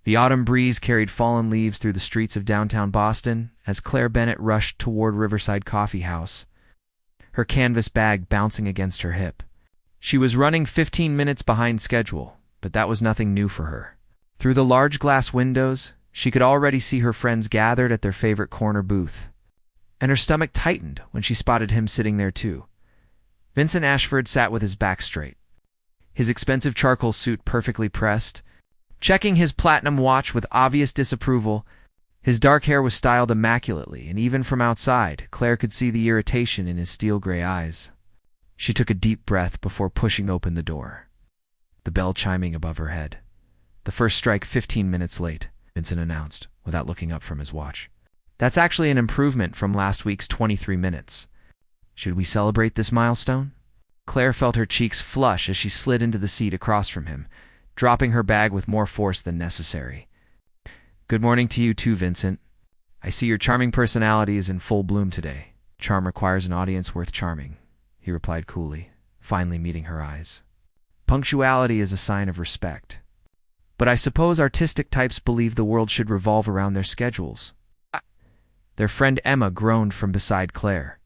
The autumn breeze carried fallen leaves through the streets of downtown Boston as Claire Bennett rushed toward Riverside Coffee House, her canvas bag bouncing against her hip. She was running 15 minutes behind schedule, but that was nothing new for her. Through the large glass windows, she could already see her friends gathered at their favorite corner booth, and her stomach tightened when she spotted him sitting there too. Vincent Ashford sat with his back straight, his expensive charcoal suit perfectly pressed, checking his platinum watch with obvious disapproval. His dark hair was styled immaculately, and even from outside, Claire could see the irritation in his steel-gray eyes. She took a deep breath before pushing open the door, the bell chiming above her head. "The first strike 15 minutes late," Vincent announced, without looking up from his watch. "That's actually an improvement from last week's 23 minutes. Should we celebrate this milestone?" Claire felt her cheeks flush as she slid into the seat across from him, dropping her bag with more force than necessary. "Good morning to you too, Vincent. I see your charming personality is in full bloom today." "Charm requires an audience worth charming," he replied coolly, finally meeting her eyes. "Punctuality is a sign of respect. But I suppose artistic types believe the world should revolve around their schedules." Their friend Emma groaned from beside Claire.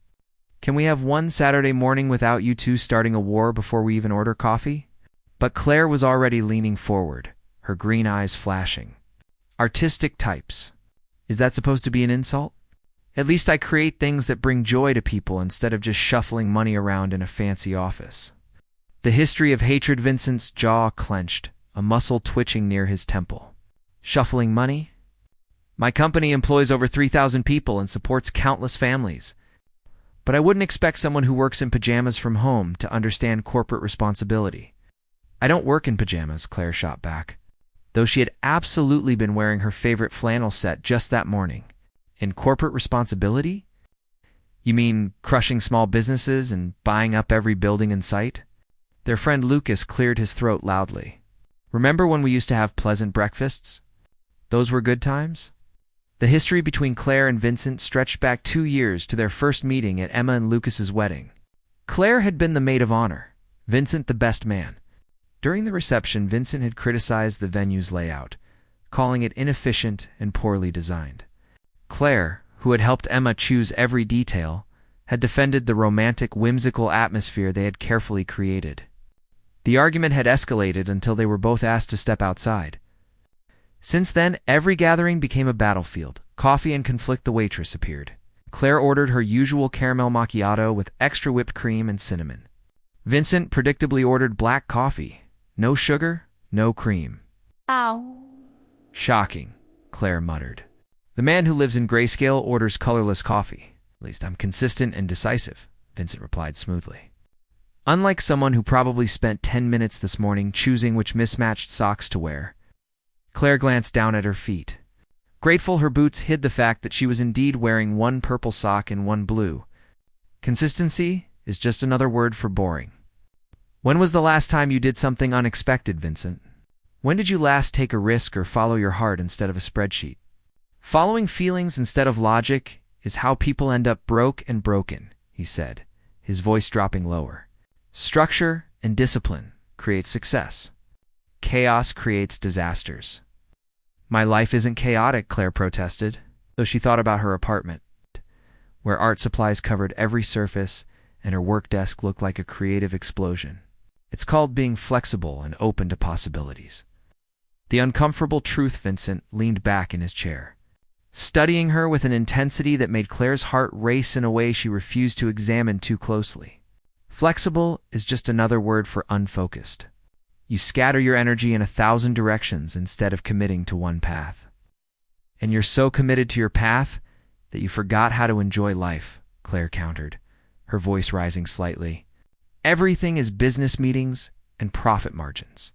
"Can we have one Saturday morning without you two starting a war before we even order coffee?" But Claire was already leaning forward, her green eyes flashing. "Artistic types. Is that supposed to be an insult? At least I create things that bring joy to people instead of just shuffling money around in a fancy office." The history of hatred. Vincent's jaw clenched, a muscle twitching near his temple. "Shuffling money? My company employs over 3,000 people and supports countless families. But I wouldn't expect someone who works in pajamas from home to understand corporate responsibility." "I don't work in pajamas," Claire shot back, though she had absolutely been wearing her favorite flannel set just that morning. "In corporate responsibility? You mean crushing small businesses and buying up every building in sight?" Their friend Lucas cleared his throat loudly. "Remember when we used to have pleasant breakfasts? Those were good times?" The history between Claire and Vincent stretched back 2 years to their first meeting at Emma and Lucas's wedding. Claire had been the maid of honor, Vincent the best man. During the reception, Vincent had criticized the venue's layout, calling it inefficient and poorly designed. Claire, who had helped Emma choose every detail, had defended the romantic, whimsical atmosphere they had carefully created. The argument had escalated until they were both asked to step outside. Since then, every gathering became a battlefield. Coffee and conflict. The waitress appeared. Claire ordered her usual caramel macchiato with extra whipped cream and cinnamon. Vincent predictably ordered black coffee. No sugar, no cream. "Ow." "Shocking," Claire muttered. "The man who lives in grayscale orders colorless coffee." "At least I'm consistent and decisive," Vincent replied smoothly. Unlike someone who probably spent 10 minutes this morning choosing which mismatched socks to wear, Claire glanced down at her feet. Grateful her boots hid the fact that she was indeed wearing one purple sock and one blue. Consistency is just another word for boring. "When was the last time you did something unexpected, Vincent? When did you last take a risk or follow your heart instead of a spreadsheet?" "Following feelings instead of logic is how people end up broke and broken," he said, his voice dropping lower. "Structure and discipline create success. Chaos creates disasters." "My life isn't chaotic," Claire protested, though she thought about her apartment, where art supplies covered every surface and her work desk looked like a creative explosion. "It's called being flexible and open to possibilities." The uncomfortable truth. Vincent leaned back in his chair, studying her with an intensity that made Claire's heart race in a way she refused to examine too closely. "Flexible is just another word for unfocused. You scatter your energy in 1,000 directions instead of committing to one path. And you're so committed to your path that you forgot how to enjoy life," Claire countered, her voice rising slightly. "Everything is business meetings and profit margins.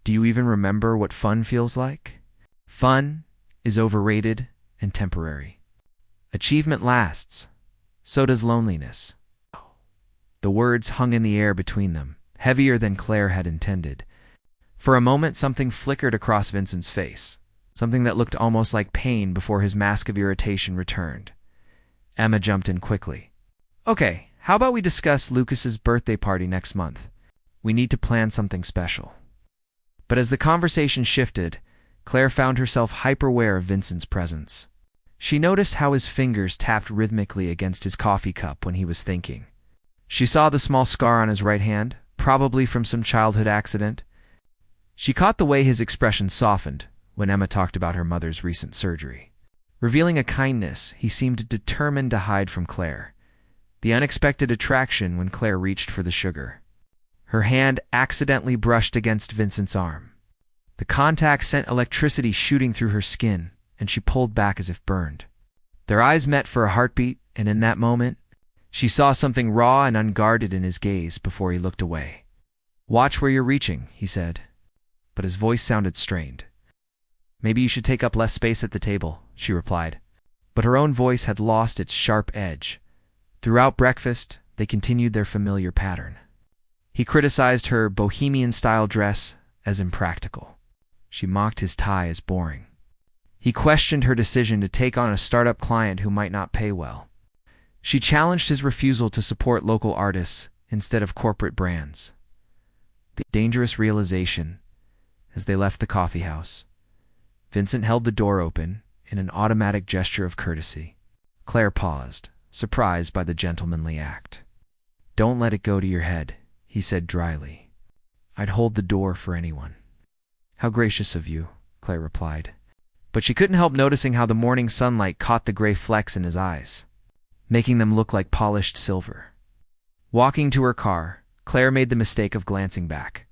Do you even remember what fun feels like? Fun is overrated and temporary. Achievement lasts. So does loneliness." The words hung in the air between them, heavier than Claire had intended. For a moment, something flickered across Vincent's face, something that looked almost like pain before his mask of irritation returned. Emma jumped in quickly. "Okay, how about we discuss Lucas's birthday party next month? We need to plan something special." But as the conversation shifted, Claire found herself hyper-aware of Vincent's presence. She noticed how his fingers tapped rhythmically against his coffee cup when he was thinking. She saw the small scar on his right hand, probably from some childhood accident. She caught the way his expression softened when Emma talked about her mother's recent surgery. Revealing a kindness he seemed determined to hide from Claire. The unexpected attraction when Claire reached for the sugar. Her hand accidentally brushed against Vincent's arm. The contact sent electricity shooting through her skin, and she pulled back as if burned. Their eyes met for a heartbeat, and in that moment, she saw something raw and unguarded in his gaze before he looked away. "Watch where you're reaching," he said, but his voice sounded strained. "Maybe you should take up less space at the table," she replied, but her own voice had lost its sharp edge. Throughout breakfast, they continued their familiar pattern. He criticized her bohemian-style dress as impractical. She mocked his tie as boring. He questioned her decision to take on a startup client who might not pay well. She challenged his refusal to support local artists instead of corporate brands. The dangerous realization as they left the coffee house. Vincent held the door open in an automatic gesture of courtesy. Claire paused, surprised by the gentlemanly act. "Don't let it go to your head," he said dryly. "I'd hold the door for anyone." "How gracious of you," Claire replied. But she couldn't help noticing how the morning sunlight caught the gray flecks in his eyes, making them look like polished silver. Walking to her car, Claire made the mistake of glancing back.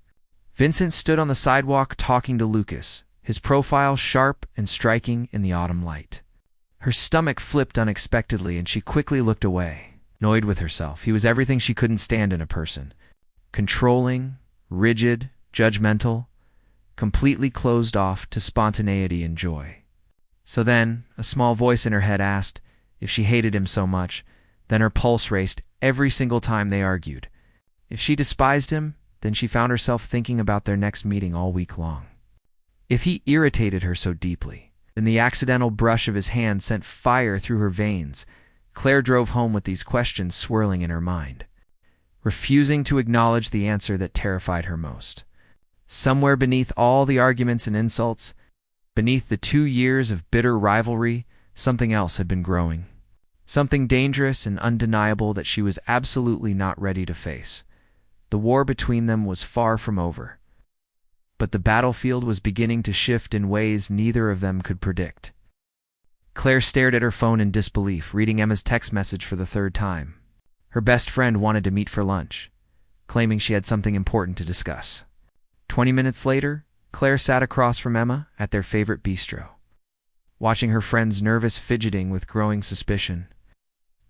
Vincent stood on the sidewalk talking to Lucas, his profile sharp and striking in the autumn light. Her stomach flipped unexpectedly and she quickly looked away, annoyed with herself. He was everything she couldn't stand in a person. Controlling, rigid, judgmental, completely closed off to spontaneity and joy. So then, a small voice in her head asked if she hated him so much, then her pulse raced every single time they argued. If she despised him, then she found herself thinking about their next meeting all week long. If he irritated her so deeply, then the accidental brush of his hand sent fire through her veins. Claire drove home with these questions swirling in her mind, refusing to acknowledge the answer that terrified her most. Somewhere beneath all the arguments and insults, beneath the 2 years of bitter rivalry, something else had been growing. Something dangerous and undeniable that she was absolutely not ready to face. The war between them was far from over. But the battlefield was beginning to shift in ways neither of them could predict. Claire stared at her phone in disbelief, reading Emma's text message for the 3rd time. Her best friend wanted to meet for lunch, claiming she had something important to discuss. 20 minutes later, Claire sat across from Emma at their favorite bistro, watching her friend's nervous fidgeting with growing suspicion.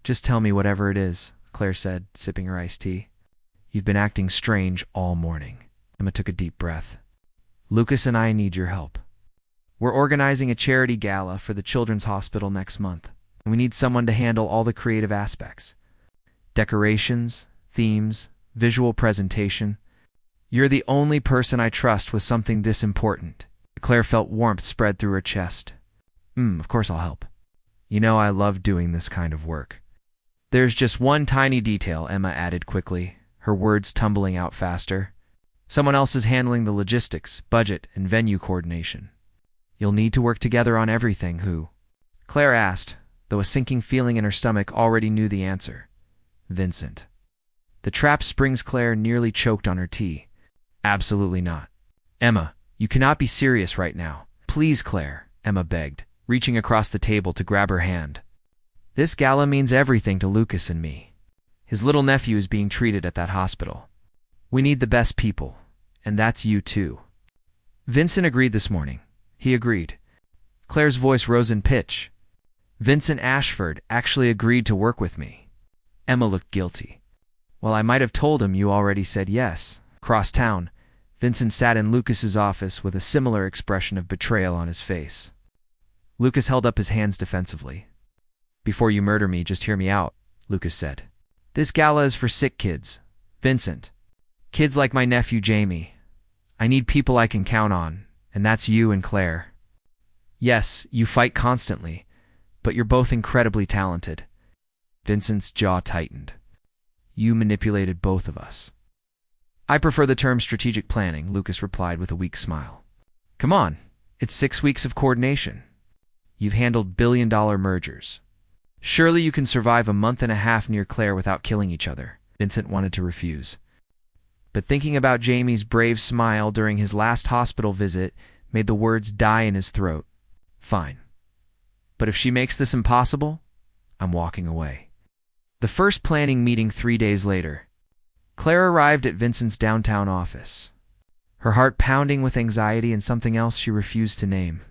"Just tell me whatever it is," Claire said, sipping her iced tea. "You've been acting strange all morning." Emma took a deep breath. "Lucas and I need your help. We're organizing a charity gala for the Children's Hospital next month, and we need someone to handle all the creative aspects. Decorations, themes, visual presentation. You're the only person I trust with something this important." Claire felt warmth spread through her chest. Of course I'll help. You know I love doing this kind of work." "There's just one tiny detail," Emma added quickly, her words tumbling out faster. "Someone else is handling the logistics, budget, and venue coordination. You'll need to work together on everything." "Who?" Claire asked, though a sinking feeling in her stomach already knew the answer. "Vincent." The trap springs Claire nearly choked on her tea. "Absolutely not." "Emma, you cannot be serious right now." "Please, Claire," Emma begged, reaching across the table to grab her hand. "This gala means everything to Lucas and me. His little nephew is being treated at that hospital. We need the best people, and that's you too." Vincent agreed this morning. He agreed. Claire's voice rose in pitch. "Vincent Ashford actually agreed to work with me." Emma looked guilty. "Well, I might have told him you already said yes." Across town, Vincent sat in Lucas's office with a similar expression of betrayal on his face. Lucas held up his hands defensively. "Before you murder me, just hear me out," Lucas said. "This gala is for sick kids, Vincent. Kids like my nephew Jamie. I need people I can count on, and that's you and Claire. Yes, you fight constantly, but you're both incredibly talented." Vincent's jaw tightened. "You manipulated both of us." "I prefer the term strategic planning," Lucas replied with a weak smile. "Come on, It's 6 weeks of coordination. You've handled billion-dollar mergers. Surely you can survive a month and a half near Claire without killing each other. Vincent wanted to refuse. But thinking about Jamie's brave smile during his last hospital visit made the words die in his throat. Fine. But if she makes this impossible, I'm walking away. The first planning meeting 3 days later. Claire arrived at Vincent's downtown office, her heart pounding with anxiety and something else she refused to name.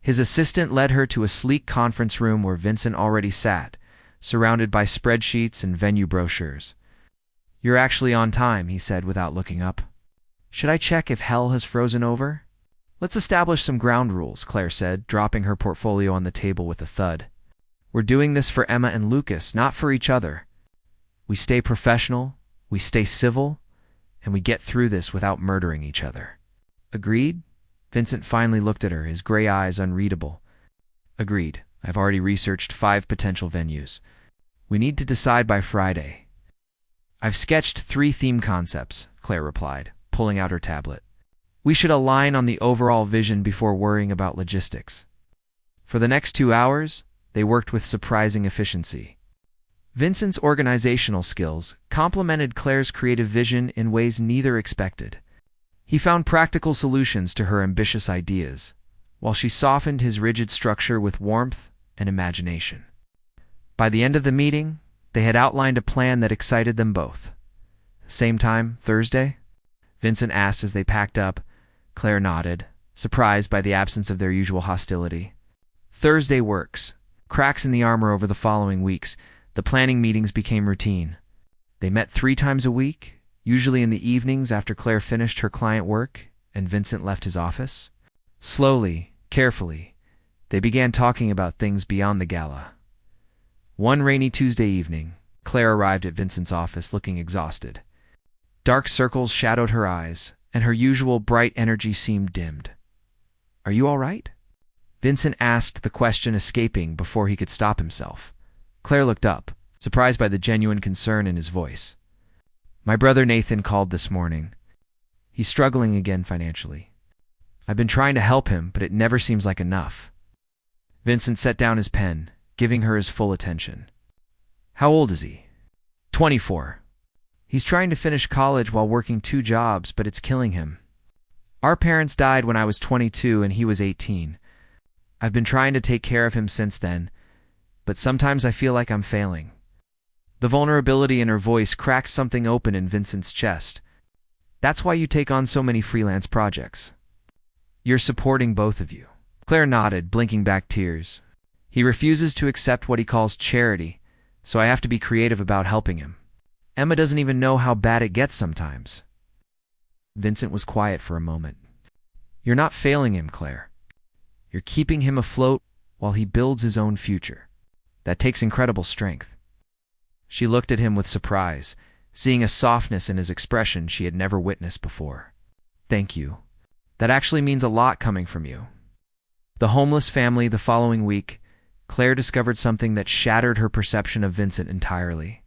His assistant led her to a sleek conference room where Vincent already sat, surrounded by spreadsheets and venue brochures. You're actually on time, he said without looking up. Should I check if hell has frozen over? Let's establish some ground rules, Claire said, dropping her portfolio on the table with a thud. We're doing this for Emma and Lucas, not for each other. We stay professional, we stay civil, and we get through this without murdering each other. Agreed? Vincent finally looked at her, his gray eyes unreadable. Agreed. I've already researched 5 potential venues. We need to decide by Friday. I've sketched 3 theme concepts, Claire replied, pulling out her tablet. We should align on the overall vision before worrying about logistics. For the next 2 hours, they worked with surprising efficiency. Vincent's organizational skills complemented Claire's creative vision in ways neither expected. He found practical solutions to her ambitious ideas, while she softened his rigid structure with warmth and imagination. By the end of the meeting, they had outlined a plan that excited them both. Same time, Thursday? Vincent asked as they packed up. Claire nodded, surprised by the absence of their usual hostility. Thursday works. Cracks in the armor over the following weeks, the planning meetings became routine. They met 3 times a week, usually in the evenings after Claire finished her client work and Vincent left his office. Slowly, carefully, they began talking about things beyond the gala. One rainy Tuesday evening, Claire arrived at Vincent's office looking exhausted. Dark circles shadowed her eyes, and her usual bright energy seemed dimmed. Are you all right? Vincent asked, the question escaping before he could stop himself. Claire looked up, surprised by the genuine concern in his voice. My brother Nathan called this morning. He's struggling again financially. I've been trying to help him, but it never seems like enough. Vincent set down his pen, giving her his full attention. How old is he? 24. He's trying to finish college while working 2 jobs, but it's killing him. Our parents died when I was 22 and he was 18. I've been trying to take care of him since then, but sometimes I feel like I'm failing. The vulnerability in her voice cracked something open in Vincent's chest. That's why you take on so many freelance projects. You're supporting both of you. Claire nodded, blinking back tears. He refuses to accept what he calls charity, so I have to be creative about helping him. Emma doesn't even know how bad it gets sometimes. Vincent was quiet for a moment. You're not failing him, Claire. You're keeping him afloat while he builds his own future. That takes incredible strength. She looked at him with surprise, seeing a softness in his expression she had never witnessed before. Thank you. That actually means a lot coming from you. The homeless family the following week, Claire discovered something that shattered her perception of Vincent entirely.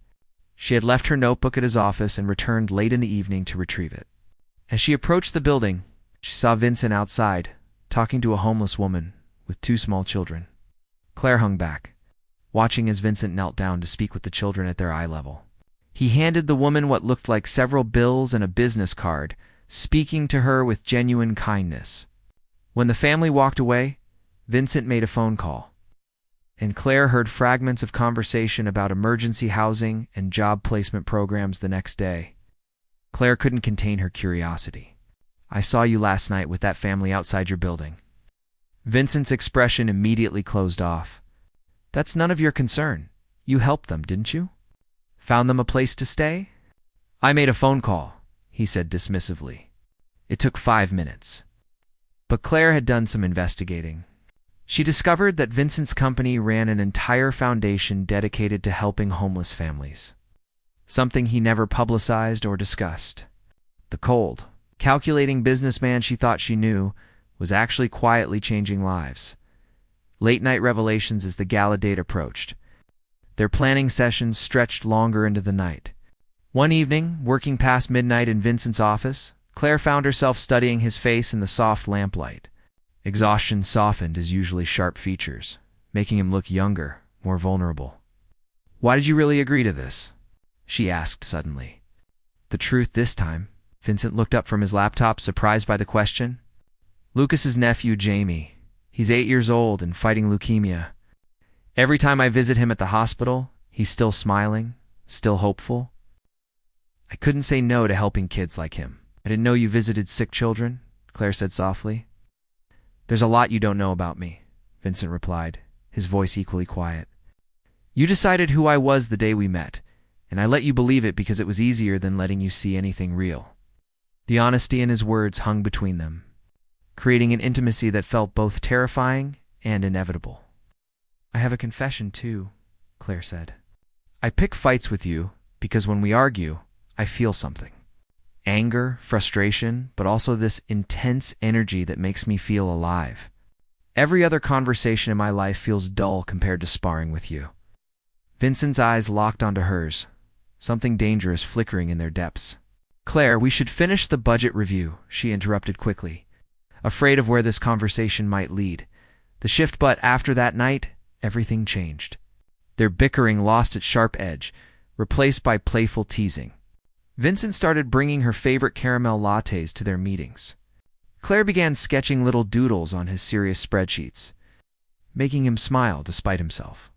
She had left her notebook at his office and returned late in the evening to retrieve it. As she approached the building, she saw Vincent outside, talking to a homeless woman with 2 small children. Claire hung back, watching as Vincent knelt down to speak with the children at their eye level. He handed the woman what looked like several bills and a business card, speaking to her with genuine kindness. When the family walked away, Vincent made a phone call, and Claire heard fragments of conversation about emergency housing and job placement programs the next day. Claire couldn't contain her curiosity. I saw you last night with that family outside your building. Vincent's expression immediately closed off. That's none of your concern. You helped them, didn't you? Found them a place to stay? I made a phone call, he said dismissively. It took 5 minutes. But Claire had done some investigating. She discovered that Vincent's company ran an entire foundation dedicated to helping homeless families. Something he never publicized or discussed. The cold, calculating businessman she thought she knew was actually quietly changing lives. Late-night revelations as the gala date approached. Their planning sessions stretched longer into the night. One evening, working past midnight in Vincent's office, Claire found herself studying his face in the soft lamplight. Exhaustion softened his usually sharp features, making him look younger, more vulnerable. "Why did you really agree to this?" she asked suddenly. The truth this time. Vincent looked up from his laptop, surprised by the question. "Lucas's nephew, Jamie. He's 8 years old and fighting leukemia. Every time I visit him at the hospital, he's still smiling, still hopeful. I couldn't say no to helping kids like him." "I didn't know you visited sick children," Claire said softly. "There's a lot you don't know about me," Vincent replied, his voice equally quiet. "You decided who I was the day we met, and I let you believe it because it was easier than letting you see anything real." The honesty in his words hung between them, creating an intimacy that felt both terrifying and inevitable. "I have a confession, too," Claire said. "I pick fights with you because when we argue, I feel something. Anger, frustration, but also this intense energy that makes me feel alive. Every other conversation in my life feels dull compared to sparring with you." Vincent's eyes locked onto hers, something dangerous flickering in their depths. "Claire, we should finish the budget review," she interrupted quickly, afraid of where this conversation might lead. But after that night, everything changed. Their bickering lost its sharp edge, replaced by playful teasing. Vincent started bringing her favorite caramel lattes to their meetings. Claire began sketching little doodles on his serious spreadsheets, making him smile despite himself.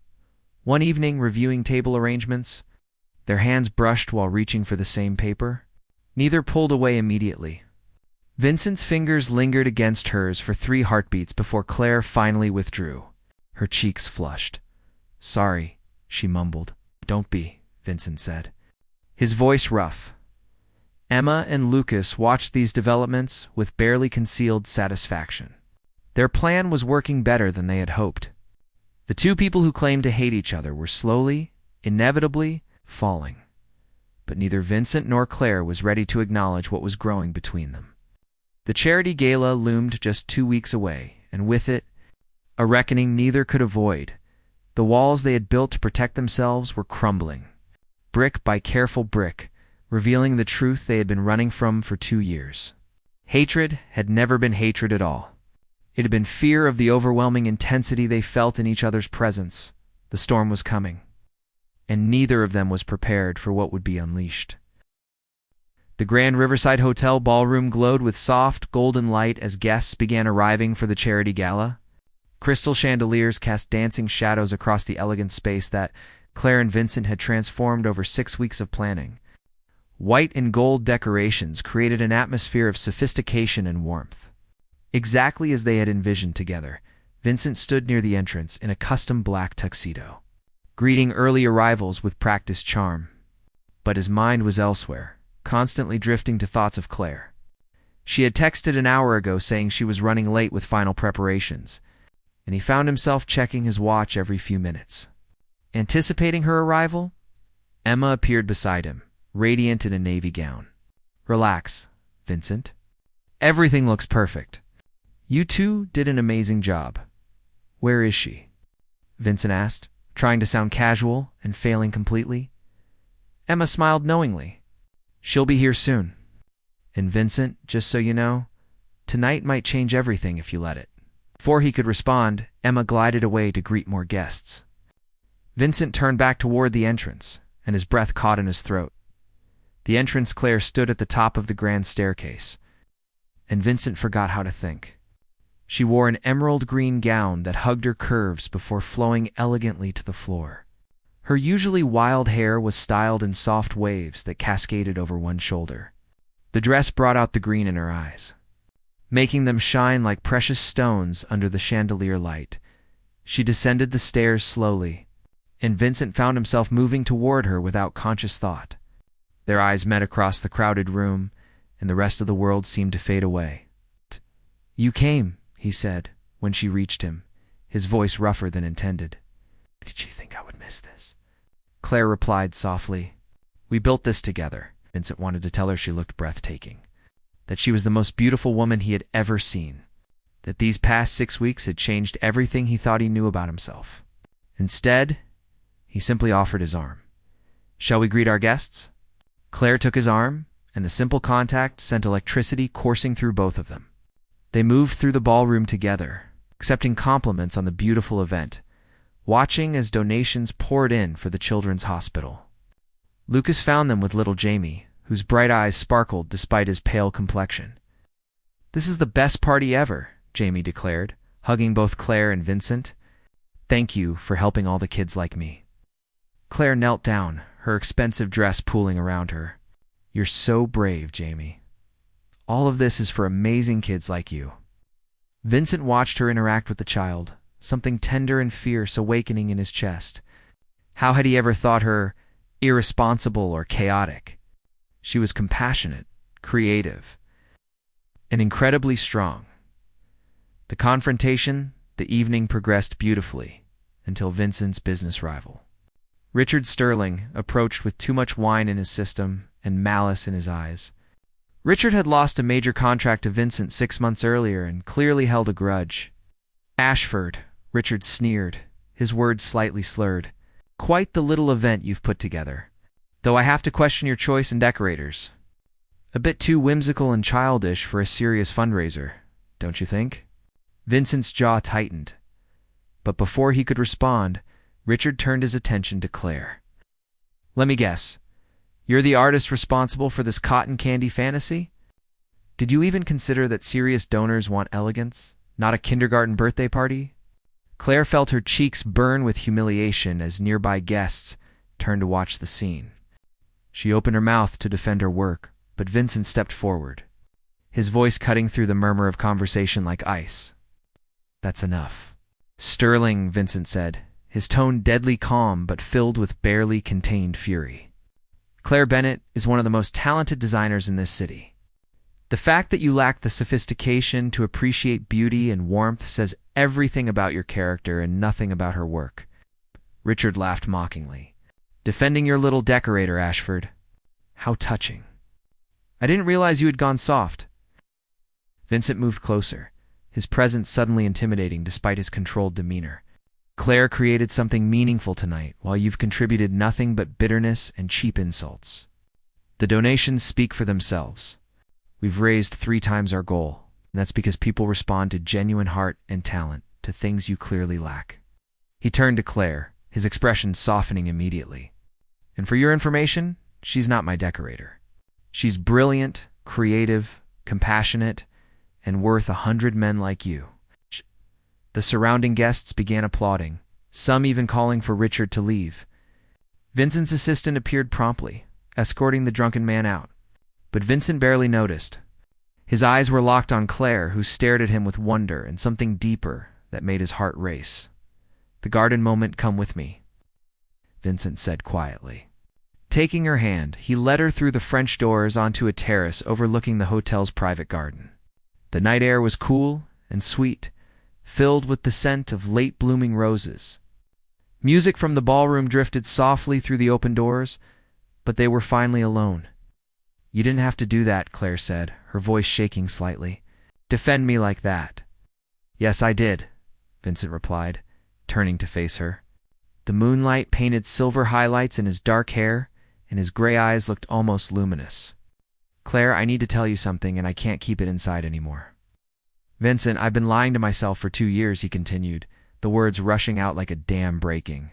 One evening, reviewing table arrangements, their hands brushed while reaching for the same paper. Neither pulled away immediately. Vincent's fingers lingered against hers for 3 heartbeats before Claire finally withdrew. Her cheeks flushed. "Sorry," she mumbled. "Don't be," Vincent said, his voice rough. Emma and Lucas watched these developments with barely concealed satisfaction. Their plan was working better than they had hoped. The two people who claimed to hate each other were slowly, inevitably, falling. But neither Vincent nor Claire was ready to acknowledge what was growing between them. The charity gala loomed just 2 weeks away, and with it, a reckoning neither could avoid. The walls they had built to protect themselves were crumbling, brick by careful brick, revealing the truth they had been running from for 2 years. Hatred had never been hatred at all. It had been fear of the overwhelming intensity they felt in each other's presence. The storm was coming, and neither of them was prepared for what would be unleashed. The Grand Riverside Hotel ballroom glowed with soft, golden light as guests began arriving for the charity gala. Crystal chandeliers cast dancing shadows across the elegant space that Claire and Vincent had transformed over 6 weeks of planning. White and gold decorations created an atmosphere of sophistication and warmth. Exactly as they had envisioned together, Vincent stood near the entrance in a custom black tuxedo, greeting early arrivals with practiced charm. But his mind was elsewhere, constantly drifting to thoughts of Claire. She had texted an hour ago saying she was running late with final preparations, and he found himself checking his watch every few minutes. Anticipating her arrival, Emma appeared beside him, radiant in a navy gown. "Relax, Vincent. Everything looks perfect. You two did an amazing job. Where is she?" Vincent asked, trying to sound casual and failing completely. Emma smiled knowingly. "She'll be here soon. And Vincent, just so you know, tonight might change everything if you let it." Before he could respond, Emma glided away to greet more guests. Vincent turned back toward the entrance, and his breath caught in his throat. The entrance Claire stood at the top of the grand staircase, and Vincent forgot how to think. She wore an emerald green gown that hugged her curves before flowing elegantly to the floor. Her usually wild hair was styled in soft waves that cascaded over one shoulder. The dress brought out the green in her eyes, making them shine like precious stones under the chandelier light. She descended the stairs slowly, and Vincent found himself moving toward her without conscious thought. Their eyes met across the crowded room, and the rest of the world seemed to fade away. "You came," he said, when she reached him, his voice rougher than intended. "Did you think I would miss this?" Claire replied softly. "We built this together." Vincent wanted to tell her she looked breathtaking, that she was the most beautiful woman he had ever seen, that these past 6 weeks had changed everything he thought he knew about himself. Instead, he simply offered his arm. "Shall we greet our guests?" Claire took his arm, and the simple contact sent electricity coursing through both of them. They moved through the ballroom together, accepting compliments on the beautiful event, watching as donations poured in for the children's hospital. Lucas found them with little Jamie, whose bright eyes sparkled despite his pale complexion. "This is the best party ever," Jamie declared, hugging both Claire and Vincent. "Thank you for helping all the kids like me." Claire knelt down, her expensive dress pooling around her. "You're so brave, Jamie. All of this is for amazing kids like you." Vincent watched her interact with the child, something tender and fierce awakening in his chest. How had he ever thought her irresponsible or chaotic? She was compassionate, creative, and incredibly strong. The confrontation, the evening progressed beautifully, until Vincent's business rival, Richard Sterling, approached with too much wine in his system and malice in his eyes. Richard had lost a major contract to Vincent 6 months earlier and clearly held a grudge. "Ashford," Richard sneered, his words slightly slurred. "Quite the little event you've put together. Though I have to question your choice in decorators. A bit too whimsical and childish for a serious fundraiser, don't you think?" Vincent's jaw tightened. But before he could respond, Richard turned his attention to Claire. "Let me guess. You're the artist responsible for this cotton candy fantasy? Did you even consider that serious donors want elegance, not a kindergarten birthday party?" Claire felt her cheeks burn with humiliation as nearby guests turned to watch the scene. She opened her mouth to defend her work, but Vincent stepped forward, his voice cutting through the murmur of conversation like ice. "That's enough." "Sterling," Vincent said, his tone deadly calm but filled with barely contained fury. "Claire Bennett is one of the most talented designers in this city. The fact that you lack the sophistication to appreciate beauty and warmth says everything about your character and nothing about her work." Richard laughed mockingly. "Defending your little decorator, Ashford. How touching. I didn't realize you had gone soft." Vincent moved closer, his presence suddenly intimidating despite his controlled demeanor. "Claire created something meaningful tonight, while you've contributed nothing but bitterness and cheap insults. The donations speak for themselves. We've raised 3 times our goal, and that's because people respond to genuine heart and talent, to things you clearly lack." He turned to Claire, his expression softening immediately. "And for your information, she's not my decorator. She's brilliant, creative, compassionate, and worth 100 men like you." The surrounding guests began applauding, some even calling for Richard to leave. Vincent's assistant appeared promptly, escorting the drunken man out. But Vincent barely noticed. His eyes were locked on Claire, who stared at him with wonder and something deeper that made his heart race. "The garden moment, come with me," Vincent said quietly. Taking her hand, he led her through the French doors onto a terrace overlooking the hotel's private garden. The night air was cool and sweet, filled with the scent of late-blooming roses. Music from the ballroom drifted softly through the open doors, but they were finally alone. "You didn't have to do that," Claire said, her voice shaking slightly. "Defend me like that." "Yes, I did," Vincent replied, turning to face her. The moonlight painted silver highlights in his dark hair, and his gray eyes looked almost luminous. "Claire, I need to tell you something, and I can't keep it inside anymore." "Vincent, I've been lying to myself for 2 years," he continued, the words rushing out like a dam breaking.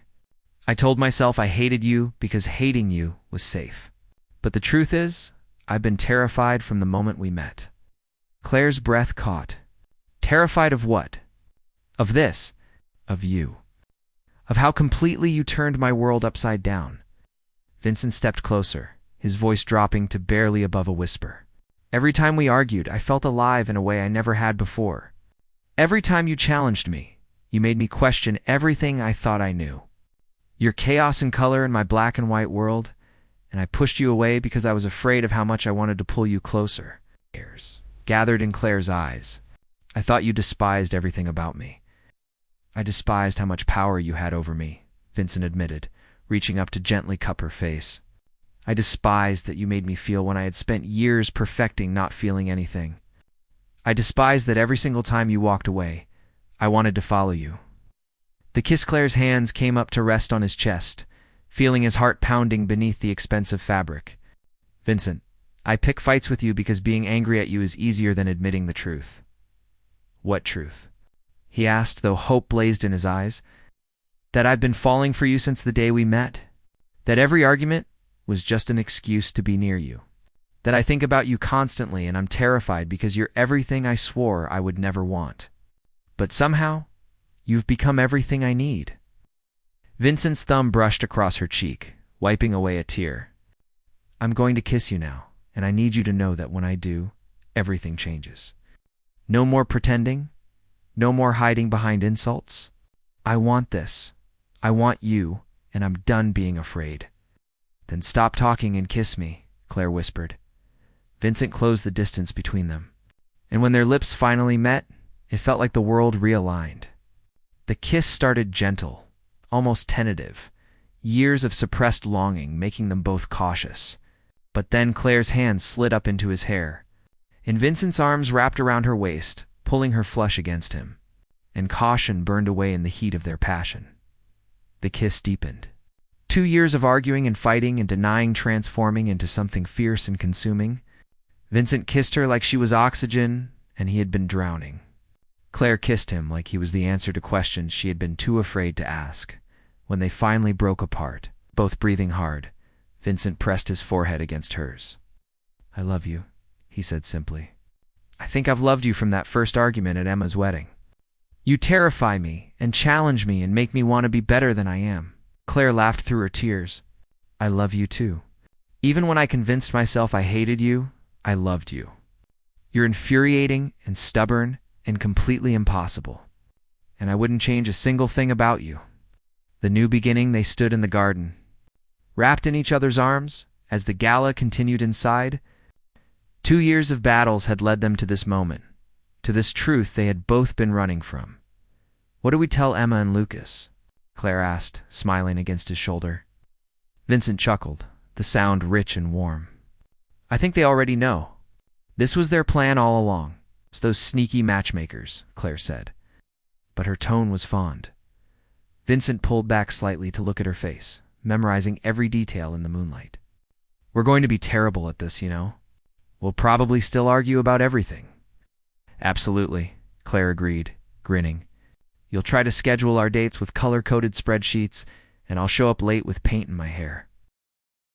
"I told myself I hated you because hating you was safe. But the truth is, I've been terrified from the moment we met." Claire's breath caught. "Terrified of what?" "Of this. Of you. Of how completely you turned my world upside down." Vincent stepped closer, his voice dropping to barely above a whisper. "Every time we argued, I felt alive in a way I never had before. Every time you challenged me, you made me question everything I thought I knew. Your chaos and color in my black and white world, and I pushed you away because I was afraid of how much I wanted to pull you closer." Tears gathered in Claire's eyes. "I thought you despised everything about me." "I despised how much power you had over me," Vincent admitted, reaching up to gently cup her face. "I despised that you made me feel when I had spent years perfecting not feeling anything. I despised that every single time you walked away, I wanted to follow you." The kiss Claire's hands came up to rest on his chest, feeling his heart pounding beneath the expensive fabric. "Vincent, I pick fights with you because being angry at you is easier than admitting the truth. What truth? He asked, though hope blazed in his eyes. That I've been falling for you since the day we met. That every argument was just an excuse to be near you. That I think about you constantly and I'm terrified because you're everything I swore I would never want. But somehow, you've become everything I need. Vincent's thumb brushed across her cheek, wiping away a tear. I'm going to kiss you now, and I need you to know that when I do, everything changes. No more pretending, no more hiding behind insults. I want this. I want you, and I'm done being afraid. Then stop talking and kiss me, Claire whispered. Vincent closed the distance between them, and when their lips finally met, it felt like the world realigned. The kiss started gentle, almost tentative, years of suppressed longing making them both cautious. But then Claire's hand slid up into his hair, and Vincent's arms wrapped around her waist, pulling her flush against him, and caution burned away in the heat of their passion. The kiss deepened. 2 years of arguing and fighting and denying transforming into something fierce and consuming. Vincent kissed her like she was oxygen, and he had been drowning. Claire kissed him like he was the answer to questions she had been too afraid to ask. When they finally broke apart, both breathing hard, Vincent pressed his forehead against hers. I love you, he said simply. I think I've loved you from that first argument at Emma's wedding. You terrify me and challenge me and make me want to be better than I am. Claire laughed through her tears. I love you too. Even when I convinced myself I hated you, I loved you. You're infuriating and stubborn and completely impossible. And I wouldn't change a single thing about you. The new beginning, they stood in the garden, wrapped in each other's arms, as the gala continued inside. 2 years of battles had led them to this moment, to this truth they had both been running from. What do we tell Emma and Lucas? Claire asked, smiling against his shoulder. Vincent chuckled, the sound rich and warm. I think they already know. This was their plan all along. It's those sneaky matchmakers, Claire said. But her tone was fond. Vincent pulled back slightly to look at her face, memorizing every detail in the moonlight. We're going to be terrible at this, you know. We'll probably still argue about everything. Absolutely, Claire agreed, grinning. You'll try to schedule our dates with color-coded spreadsheets, and I'll show up late with paint in my hair.